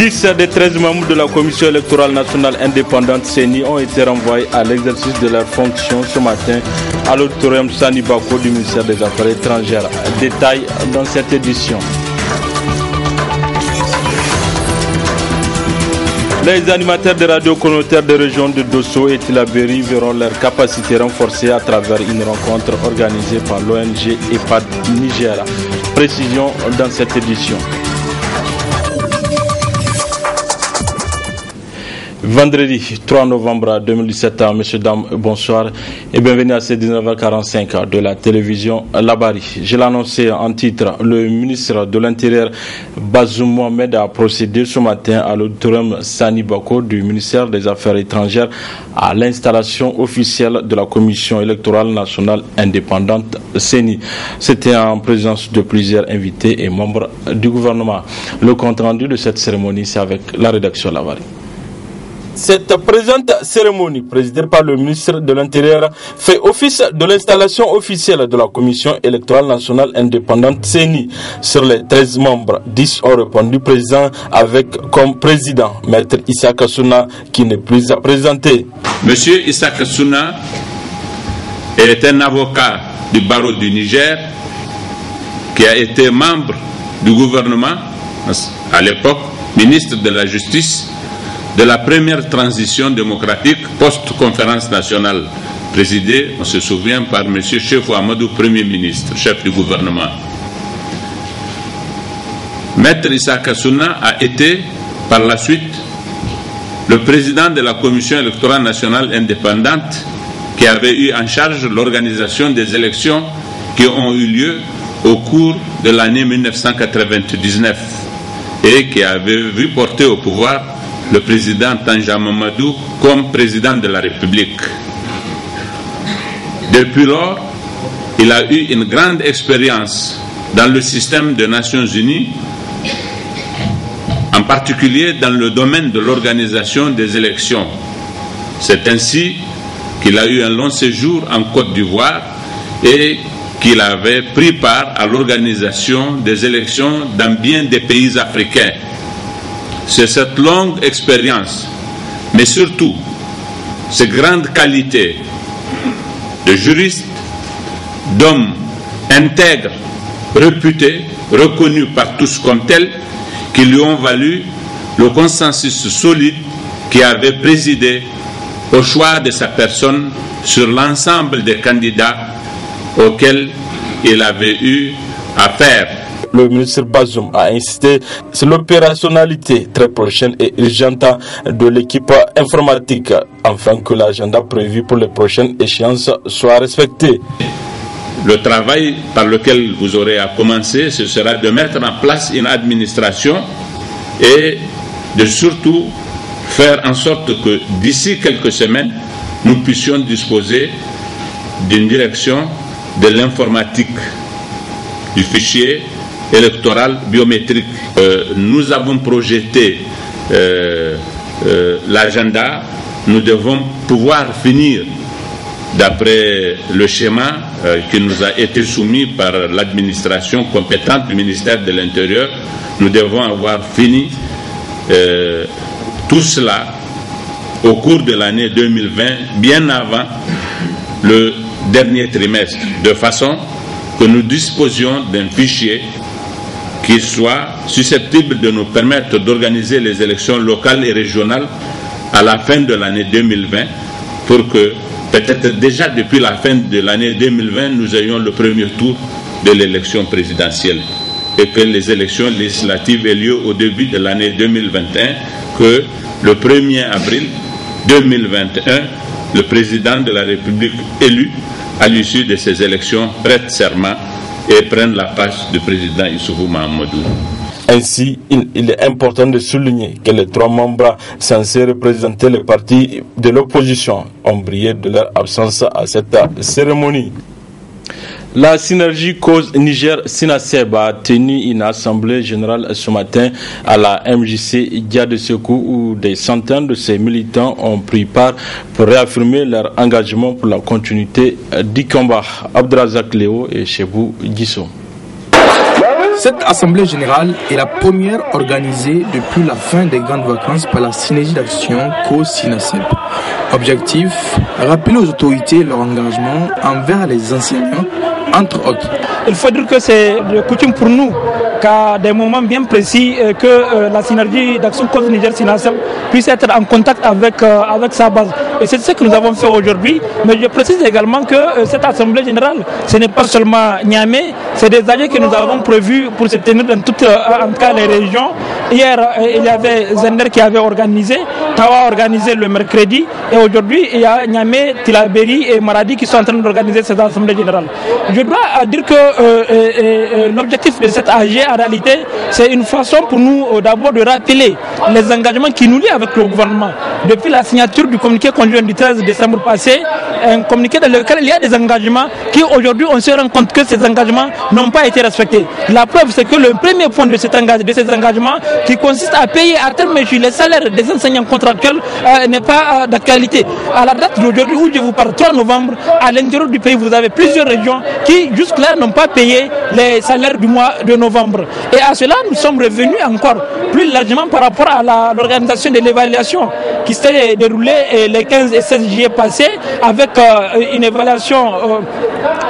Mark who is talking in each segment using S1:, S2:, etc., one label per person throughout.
S1: 10 des 13 membres de la Commission électorale nationale indépendante CENI ont été renvoyés à l'exercice de leurs fonctions ce matin à l'auditorium Sani Bako du ministère des Affaires étrangères. Détail dans cette édition. Les animateurs de radio communautaires des régions de Dosso et Tillabéri verront leur capacité renforcée à travers une rencontre organisée par l'ONG EPAD Niger. Précision dans cette édition. Vendredi 3 novembre 2017, messieurs, dames, bonsoir et bienvenue à ces 19h45 de la télévision Labari. Je l'ai annoncé en titre, le ministre de l'Intérieur Bazoum Mohamed a procédé ce matin à l'auditorium Sani Bako du ministère des Affaires étrangères à l'installation officielle de la Commission électorale nationale indépendante CENI. C'était en présence de plusieurs invités et membres du gouvernement. Le compte rendu de cette cérémonie, c'est avec la rédaction Labari. Cette présente cérémonie, présidée par le ministre de l'Intérieur, fait office de l'installation officielle de la Commission électorale nationale indépendante CENI. Sur les 13 membres, 10 ont répondu présent avec comme président Maître Issa Kassouna qui n'est plus à présenter.
S2: Monsieur Issa Kassouna est un avocat du barreau du Niger qui a été membre du gouvernement, à l'époque ministre de la Justice, de la première transition démocratique post-conférence nationale présidée, on se souvient, par M. Chefou Amadou, Premier ministre, chef du gouvernement. Maître Issa Kassouna a été, par la suite, le président de la Commission électorale nationale indépendante qui avait eu en charge l'organisation des élections qui ont eu lieu au cours de l'année 1999 et qui avait vu porter au pouvoir le président Tanja Mamadou comme président de la République. Depuis lors, il a eu une grande expérience dans le système des Nations Unies, en particulier dans le domaine de l'organisation des élections. C'est ainsi qu'il a eu un long séjour en Côte d'Ivoire et qu'il avait pris part à l'organisation des élections dans bien des pays africains. C'est cette longue expérience, mais surtout ces grandes qualités de juriste, d'homme intègre, réputé, reconnu par tous comme tel, qui lui ont valu le consensus solide qui avait présidé au choix de sa personne sur l'ensemble des candidats auxquels il avait eu affaire.
S1: Le ministre Bazoum a insisté sur l'opérationnalité très prochaine et urgente de l'équipe informatique afin que l'agenda prévu pour les prochaines échéances soit respecté.
S2: Le travail par lequel vous aurez à commencer, ce sera de mettre en place une administration et de surtout faire en sorte que d'ici quelques semaines, nous puissions disposer d'une direction de l'informatique, du fichier électoral biométrique. Nous avons projeté l'agenda. Nous devons pouvoir finir d'après le schéma qui nous a été soumis par l'administration compétente du ministère de l'Intérieur. Nous devons avoir fini tout cela au cours de l'année 2020, bien avant le dernier trimestre, de façon que nous disposions d'un fichier qui soit susceptible de nous permettre d'organiser les élections locales et régionales à la fin de l'année 2020 pour que peut-être déjà depuis la fin de l'année 2020 nous ayons le premier tour de l'élection présidentielle et que les élections législatives aient lieu au début de l'année 2021, que le 1er avril 2021 le président de la République élu à l'issue de ces élections prête serment et prenne la place du président Issoufou Mahamadou.
S1: Ainsi, il est important de souligner que les 3 membres censés représenter les partis de l'opposition ont brillé de leur absence à cette cérémonie. La synergie cause Niger-Sinaseb a tenu une assemblée générale ce matin à la MJC Dia de Sekou où des centaines de ses militants ont pris part pour réaffirmer leur engagement pour la continuité du combat. Abdrazak Léo et Chebou Gisso.
S3: Cette assemblée générale est la première organisée depuis la fin des grandes vacances par la synergie d'action Co-SINASEB. Objectif, rappeler aux autorités leur engagement envers les enseignants, entre autres.
S4: Il faut dire que c'est de coutume pour nous qu'à des moments bien précis que la synergie d'action Co-Niger-SINASEB puisse être en contact avec sa base. Et c'est ce que nous avons fait aujourd'hui. Mais je précise également que cette assemblée générale, ce n'est pas seulement Niamey, c'est des AG que nous avons prévus pour se tenir dans toutes en tout cas les régions. Hier, il y avait Zender qui avait organisé, Tawa a organisé le mercredi, et aujourd'hui, il y a Niamey, Tilaberi et Maradi qui sont en train d'organiser cette assemblée générale. Je dois dire que l'objectif de cette AG, en réalité, c'est une façon pour nous d'abord de rappeler les engagements qui nous lient avec le gouvernement. Depuis la signature du communiqué conjoint du 13 décembre passé, un communiqué dans lequel il y a des engagements qui aujourd'hui on se rend compte que ces engagements n'ont pas été respectés. La preuve c'est que le premier point de ces engagements qui consiste à payer à terme les salaires des enseignants contractuels n'est pas d'actualité. À la date d'aujourd'hui où je vous parle, 3 novembre, à l'intérieur du pays vous avez plusieurs régions qui jusque-là n'ont pas payé les salaires du mois de novembre. Et à cela nous sommes revenus encore plus largement par rapport à l'organisation de l'évaluation qui s'est déroulée les 15 et 16 juillet passés avec une évaluation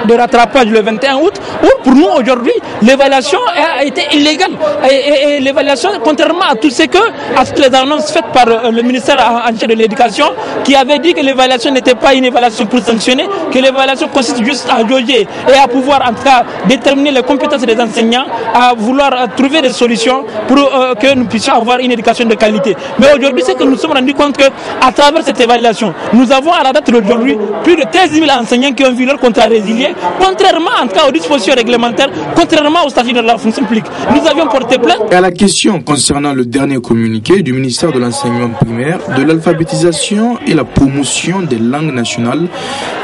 S4: de rattrapage le 21 août où pour nous aujourd'hui l'évaluation a été illégale et l'évaluation contrairement à toutes les annonces faites par le ministère en charge de l'éducation qui avait dit que l'évaluation n'était pas une évaluation pour sanctionner, que l'évaluation consiste juste à jauger et à pouvoir en tout cas déterminer les compétences des enseignants, à vouloir trouver des solutions pour que nous puissions avoir une éducation de qualité. Mais aujourd'hui c'est que nous nous sommes rendus compte qu'à travers cette évaluation nous avons à la date d'aujourd'hui plus de 13 000 enseignants qui ont vu leur contrat résilié, contrairement en tout cas aux dispositions réglementaires, contrairement au statut de la fonction publique. Nous avions porté plainte.
S3: Et à la question concernant le dernier communiqué du ministère de l'enseignement primaire, de l'alphabétisation et la promotion des langues nationales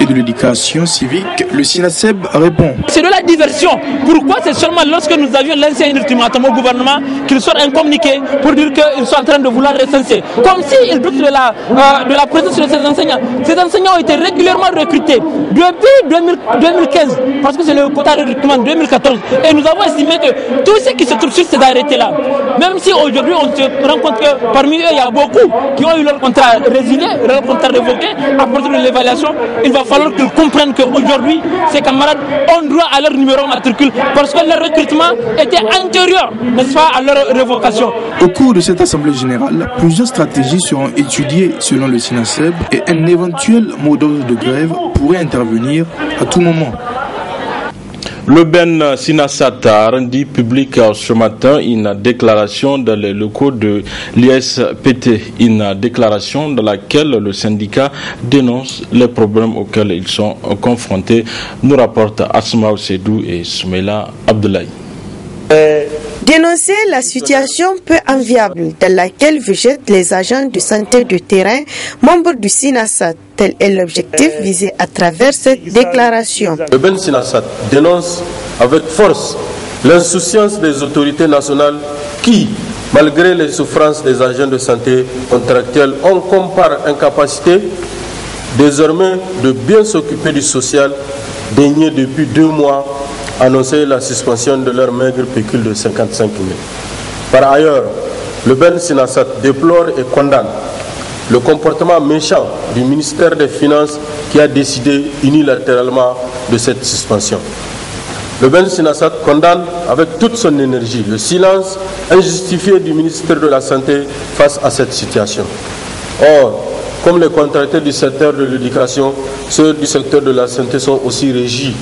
S3: et de l'éducation civique, le SINASEB répond.
S4: C'est de la diversion. Pourquoi? C'est seulement lorsque nous avions lancé un ultimatum au gouvernement qu'il sorte un communiqué pour dire qu'ils sont en train de vouloir recenser. Comme s'ils doutent de la présence de ces enseignants. Ces enseignants ont été régulièrement recrutés depuis 2015, parce que c'est le quota de recrutement 2014. Et nous avons estimé que tous ceux qui se trouvent sur ces arrêtés-là, même si aujourd'hui on se rend compte que parmi eux il y a beaucoup qui ont eu leur contrat résilié, leur contrat révoqué, à partir de l'évaluation, il va falloir qu'ils comprennent qu'aujourd'hui ces camarades ont droit à leur numéro matricule parce que leur recrutement était antérieur, n'est-ce pas, à leur révocation.
S3: Au cours de cette assemblée générale, plusieurs stratégies seront étudiées selon le SINASEB et un éventuel mot d'ordre de grève pourrait intervenir à tout moment.
S1: Le Ben Sinasat a rendu public ce matin une déclaration dans les locaux de l'ISPT, une déclaration dans laquelle le syndicat dénonce les problèmes auxquels ils sont confrontés, nous rapportent Asma Oussedou et Soumela Abdoulaye.
S5: Dénoncer la situation peu enviable dans laquelle végètent les agents de santé de terrain, membres du SINASAT, tel est l'objectif visé à travers cette déclaration.
S6: Le Ben SINASAT dénonce avec force l'insouciance des autorités nationales qui, malgré les souffrances des agents de santé contractuels, ont comme par incapacité désormais de bien s'occuper du social, daigné depuis 2 mois annoncer la suspension de leur maigre pécule de 55 000. Par ailleurs, le Ben SINASAT déplore et condamne le comportement méchant du ministère des Finances qui a décidé unilatéralement de cette suspension. Le Ben SINASAT condamne avec toute son énergie le silence injustifié du ministère de la Santé face à cette situation. Or, comme les contractés du secteur de l'éducation, ceux du secteur de la santé sont aussi régis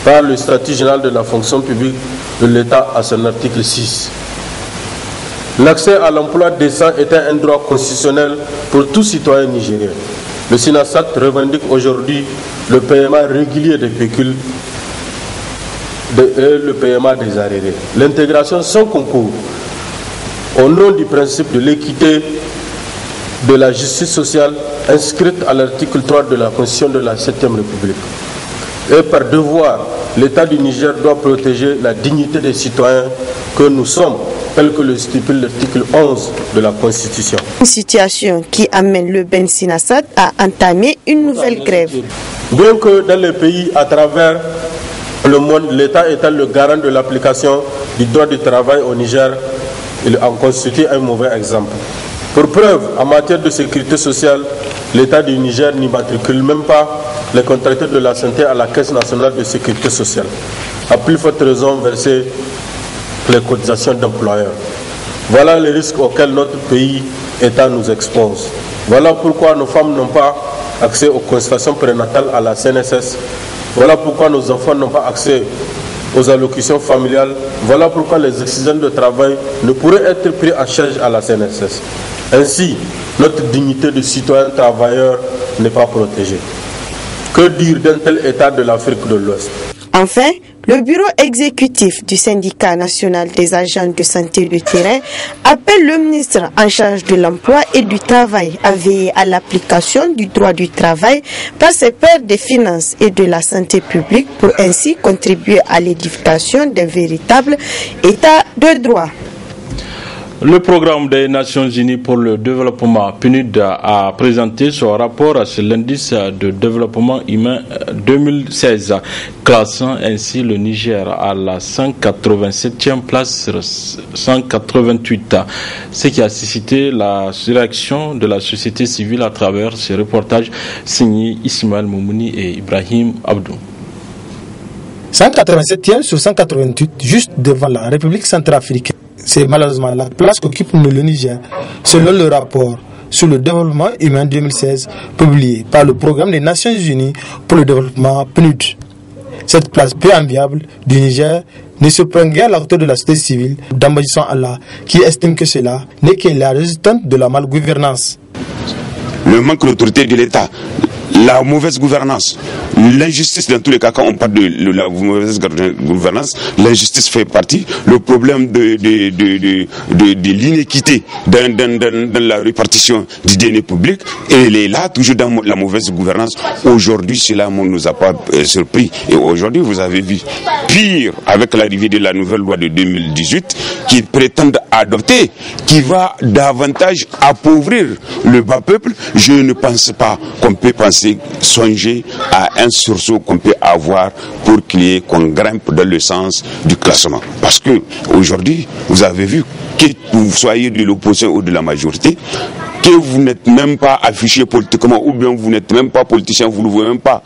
S6: par le statut général de la fonction publique de l'État à son article 6. L'accès à l'emploi décent est un droit constitutionnel pour tout citoyen nigérien. Le SINASAT revendique aujourd'hui le paiement régulier des pécules et le paiement des arriérés. L'intégration sans concours au nom du principe de l'équité de la justice sociale inscrite à l'article 3 de la Constitution de la 7e République. Et par devoir, l'État du Niger doit protéger la dignité des citoyens que nous sommes, tel que le stipule l'article 11 de la Constitution.
S5: Une situation qui amène le Ben SINASAT à entamer une nouvelle grève.
S6: Bien que dans les pays à travers Dans le monde, l'État étant le garant de l'application du droit du travail au Niger, il en constitue un mauvais exemple. Pour preuve, en matière de sécurité sociale, l'État du Niger n'immatricule même pas les contracteurs de la santé à la Caisse nationale de sécurité sociale. À plus forte raison, verser les cotisations d'employeurs. Voilà les risques auxquels notre pays, État, nous expose. Voilà pourquoi nos femmes n'ont pas accès aux consultations prénatales à la CNSS. Voilà pourquoi nos enfants n'ont pas accès aux allocations familiales. Voilà pourquoi les accidents de travail ne pourraient être pris en charge à la CNSS. Ainsi, notre dignité de citoyen travailleur n'est pas protégée. Que dire d'un tel état de l'Afrique de l'Ouest?
S5: Enfin, le bureau exécutif du syndicat national des agents de santé de terrain appelle le ministre en charge de l'emploi et du travail à veiller à l'application du droit du travail par ses pairs des finances et de la santé publique pour ainsi contribuer à l'édification d'un véritable état de droit.
S1: Le programme des Nations Unies pour le développement PNUD a présenté son rapport sur l'indice de développement humain 2016, classant ainsi le Niger à la 187e place sur 188, ce qui a suscité la réaction de la société civile à travers ce reportage signé Ismaël Moumouni et Ibrahim Abdou.
S3: 187e sur 188, juste devant la République centrafricaine. C'est malheureusement la place qu'occupe le Niger, selon le rapport sur le développement humain 2016 publié par le programme des Nations Unies pour le développement PNUD. Cette place peu enviable du Niger ne surprend guère l'auteur de la société civile, Dambadji Allah, qui estime que cela n'est que la résultante de la malgouvernance.
S7: Le manque d'autorité de l'État, la mauvaise gouvernance, l'injustice dans tous les cas, quand on parle de la mauvaise gouvernance, l'injustice fait partie, le problème de l'inéquité dans la répartition du denier public, et elle est là, toujours dans la mauvaise gouvernance. Aujourd'hui, cela ne nous a pas surpris. Et aujourd'hui, vous avez vu, pire, avec l'arrivée de la nouvelle loi de 2018, qui prétendent adopter, qui va davantage appauvrir le bas peuple. Je ne pense pas qu'on peut songer à un sursaut qu'on peut avoir pour qu'on grimpe dans le sens du classement. Parce que aujourd'hui, vous avez vu que vous soyez de l'opposition ou de la majorité, que vous n'êtes même pas affiché politiquement, ou bien vous n'êtes même pas politicien, vous ne pouvez même pas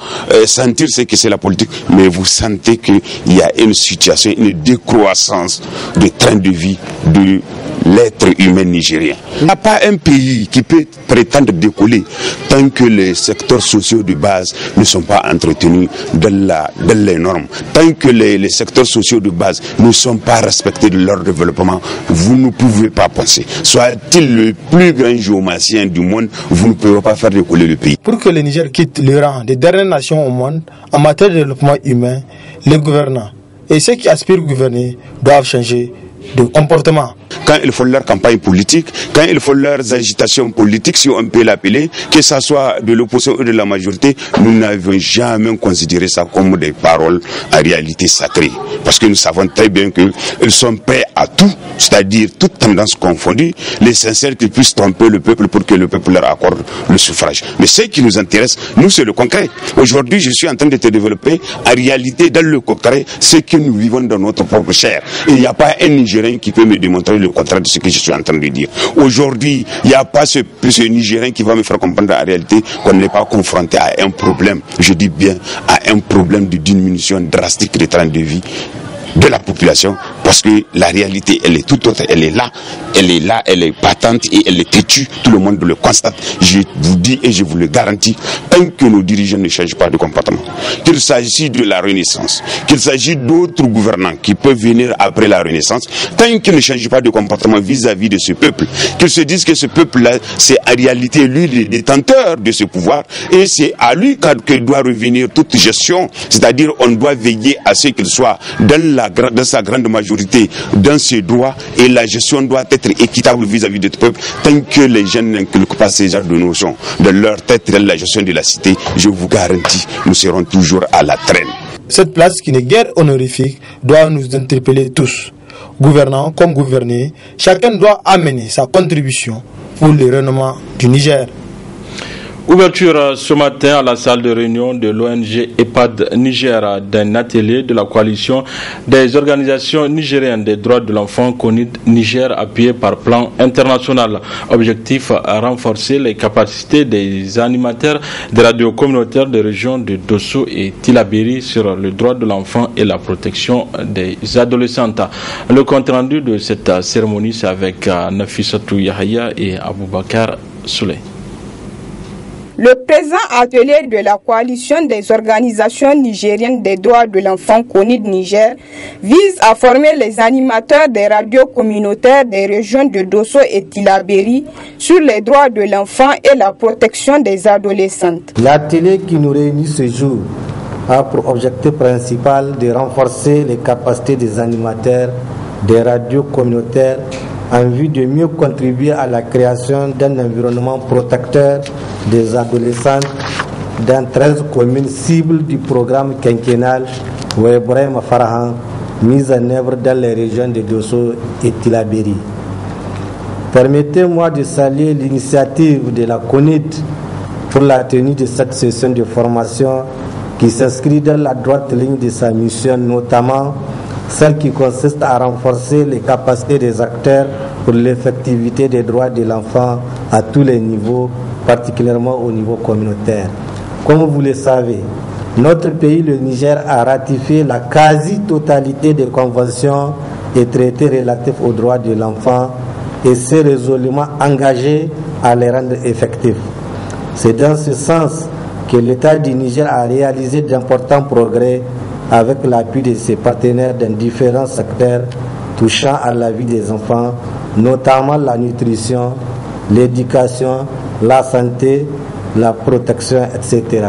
S7: sentir ce que c'est la politique, mais vous sentez qu'il y a une situation, une décroissance de train de vie de l'être humain nigérien. Il n'y a pas un pays qui peut prétendre décoller tant que les secteurs sociaux de base ne sont pas entretenus dans les normes. Tant que les secteurs sociaux de base ne sont pas respectés de leur développement, vous ne pouvez pas penser. Soit-il le plus grand géomacien du monde, vous ne pouvez pas faire décoller le pays.
S3: Pour que le Niger quitte le rang des dernières nations au monde en matière de développement humain, les gouvernants et ceux qui aspirent à gouverner doivent changer de comportement.
S7: Quand ils font leur campagne politique, quand ils font leurs agitations politiques, si on peut l'appeler, que ce soit de l'opposition ou de la majorité, nous n'avons jamais considéré ça comme des paroles en réalité sacrées. Parce que nous savons très bien qu'ils sont prêts à tout, c'est-à-dire toute tendance confondue, l'essentiel qu'ils puissent tromper le peuple pour que le peuple leur accorde le suffrage. Mais ce qui nous intéresse, nous, c'est le concret. Aujourd'hui, je suis en train de te développer, en réalité, dans le concret, ce que nous vivons dans notre propre chair. Et il n'y a pas un Nigérien qui peut me démontrer le contraire de ce que je suis en train de dire. Aujourd'hui, il n'y a pas ce Nigérien qui va me faire comprendre en réalité qu'on n'est pas confronté à un problème, je dis bien à un problème de diminution drastique de train de vie de la population, parce que la réalité, elle est tout autre, elle est là, elle est patente et elle est têtue, tout le monde le constate. Je vous dis et je vous le garantis, tant que nos dirigeants ne changent pas de comportement, qu'il s'agit de la Renaissance, qu'il s'agit d'autres gouvernants qui peuvent venir après la Renaissance, tant qu'ils ne changent pas de comportement vis-à-vis de ce peuple, qu'ils se disent que ce peuple-là, c'est en réalité lui le détenteur de ce pouvoir, et c'est à lui que doit revenir toute gestion, c'est-à-dire on doit veiller à ce qu'il soit dans sa grande majorité dans ses droits, et la gestion doit être équitable vis-à-vis de tout peuple. Tant que les jeunes n'inculquent pas ces genres de notions de leur tête dans la gestion de la cité, je vous garantis, nous serons toujours à la traîne.
S3: Cette place qui n'est guère honorifique doit nous interpeller tous. Gouvernants comme gouvernés, chacun doit amener sa contribution pour le rayonnement du Niger.
S1: Ouverture ce matin à la salle de réunion de l'ONG EPAD Niger d'un atelier de la coalition des organisations nigériennes des droits de l'enfant CONID Niger appuyé par Plan International. Objectif à renforcer les capacités des animateurs des radios communautaires des régions de Dosso et Tillabéri sur le droit de l'enfant et la protection des adolescentes. Le compte rendu de cette cérémonie c'est avec Nafissatou Yahya et Aboubakar Souley.
S8: Le présent atelier de la coalition des organisations nigériennes des droits de l'enfant CONID Niger vise à former les animateurs des radios communautaires des régions de Dosso et Tillabéri sur les droits de l'enfant et la protection des adolescentes.
S9: L'atelier qui nous réunit ce jour a pour objectif principal de renforcer les capacités des animateurs des radios communautaires en vue de mieux contribuer à la création d'un environnement protecteur des adolescents dans 13 communes cibles du programme quinquennal Webrahim Farahan, mis en œuvre dans les régions de Dosso et Tillabéri. Permettez-moi de saluer l'initiative de la CONID pour la tenue de cette session de formation qui s'inscrit dans la droite ligne de sa mission, notamment celle qui consiste à renforcer les capacités des acteurs pour l'effectivité des droits de l'enfant à tous les niveaux, particulièrement au niveau communautaire. Comme vous le savez, notre pays, le Niger, a ratifié la quasi-totalité des conventions et traités relatifs aux droits de l'enfant et s'est résolument engagé à les rendre effectifs. C'est dans ce sens que l'État du Niger a réalisé d'importants progrès avec l'appui de ses partenaires dans différents secteurs touchant à la vie des enfants, notamment la nutrition, l'éducation, la santé, la protection, etc.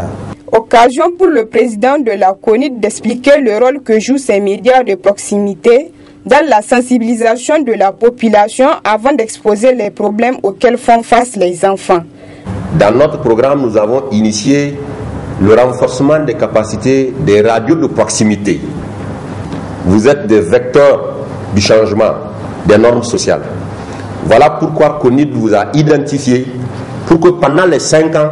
S8: Occasion pour le président de la CONID d'expliquer le rôle que jouent ces médias de proximité dans la sensibilisation de la population avant d'exposer les problèmes auxquels font face les enfants.
S10: Dans notre programme, nous avons initié le renforcement des capacités des radios de proximité. Vous êtes des vecteurs du changement des normes sociales. Voilà pourquoi CONID vous a identifié pour que pendant les 5 ans,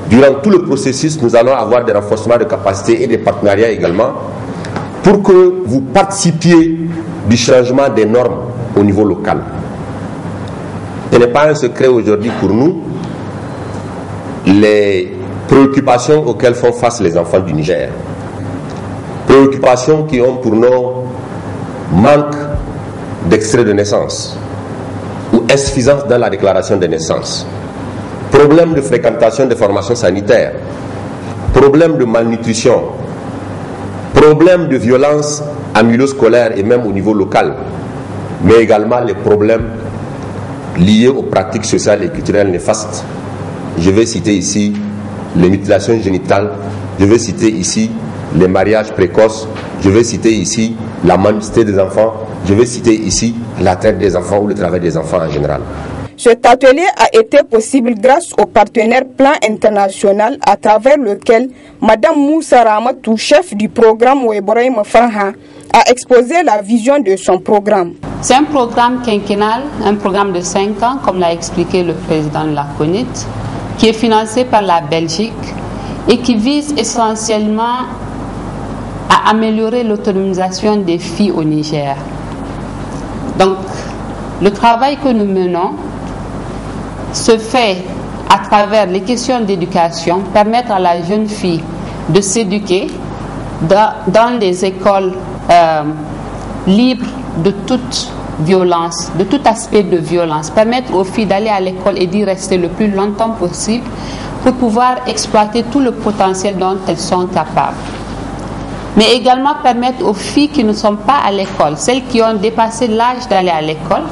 S10: durant tout le processus, nous allons avoir des renforcements de capacités et des partenariats également pour que vous participiez du changement des normes au niveau local. Ce n'est pas un secret aujourd'hui pour nous, les préoccupations auxquelles font face les enfants du Niger. Préoccupations qui ont pour nom manque d'extrait de naissance ou insuffisance dans la déclaration de naissance, problème de fréquentation des formations sanitaires, problème de malnutrition, problème de violence en milieu scolaire et même au niveau local, mais également les problèmes liés aux pratiques sociales et culturelles néfastes. Je vais citer ici les mutilations génitales, je vais citer ici les mariages précoces, je vais citer ici la mendicité des enfants, je vais citer ici la traite des enfants ou le travail des enfants en général.
S8: Cet atelier a été possible grâce au partenaire Plan International à travers lequel Mme Moussa Ramatou, chef du programme Webrahim Farahan, a exposé la vision de son programme.
S11: C'est un programme quinquennal, un programme de 5 ans, comme l'a expliqué le président de la CONID, qui est financé par la Belgique et qui vise essentiellement à améliorer l'autonomisation des filles au Niger. Donc, le travail que nous menons se fait à travers les questions d'éducation, permettre à la jeune fille de s'éduquer dans des écoles libres de toute violence, de tout aspect de violence, permettre aux filles d'aller à l'école et d'y rester le plus longtemps possible pour pouvoir exploiter tout le potentiel dont elles sont capables. Mais également permettre aux filles qui ne sont pas à l'école, celles qui ont dépassé l'âge d'aller à l'école,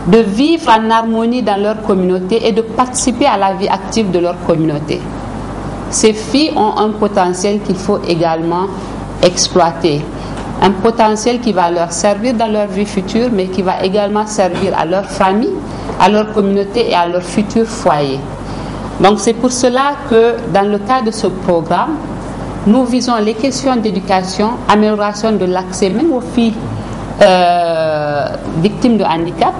S11: de vivre en harmonie dans leur communauté et de participer à la vie active de leur communauté. Ces filles ont un potentiel qu'il faut également exploiter. Un potentiel qui va leur servir dans leur vie future, mais qui va également servir à leur famille, à leur communauté et à leur futur foyer. Donc c'est pour cela que dans le cadre de ce programme, nous visons les questions d'éducation, amélioration de l'accès même aux filles victimes de handicap,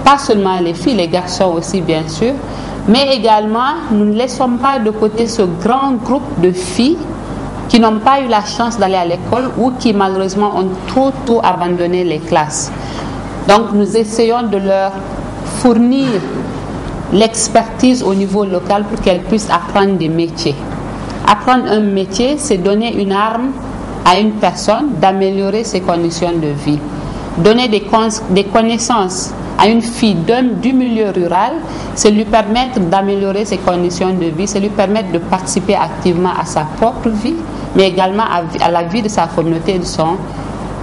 S11: pas seulement les filles, les garçons aussi bien sûr, Mais également, nous ne laissons pas de côté ce grand groupe de filles qui n'ont pas eu la chance d'aller à l'école ou qui malheureusement ont trop tôt abandonné les classes. Donc nous essayons de leur fournir l'expertise au niveau local pour qu'elles puissent apprendre des métiers. Apprendre un métier, c'est donner une arme à une personne d'améliorer ses conditions de vie. Donner des connaissances à une fille du milieu rural, c'est lui permettre d'améliorer ses conditions de vie, c'est lui permettre de participer activement à sa propre vie, mais également à la vie de sa communauté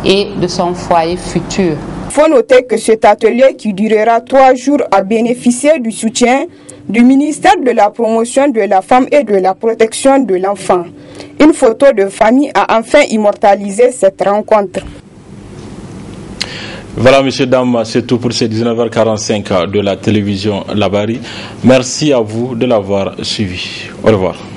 S11: et de son foyer futur.
S8: Il faut noter que cet atelier qui durera 3 jours a bénéficié du soutien du ministère de la Promotion de la Femme et de la Protection de l'Enfant. Une photo de famille a enfin immortalisé cette rencontre.
S1: Voilà, messieurs, dames, c'est tout pour ces 19h45 de la télévision Labari. Merci à vous de l'avoir suivi. Au revoir.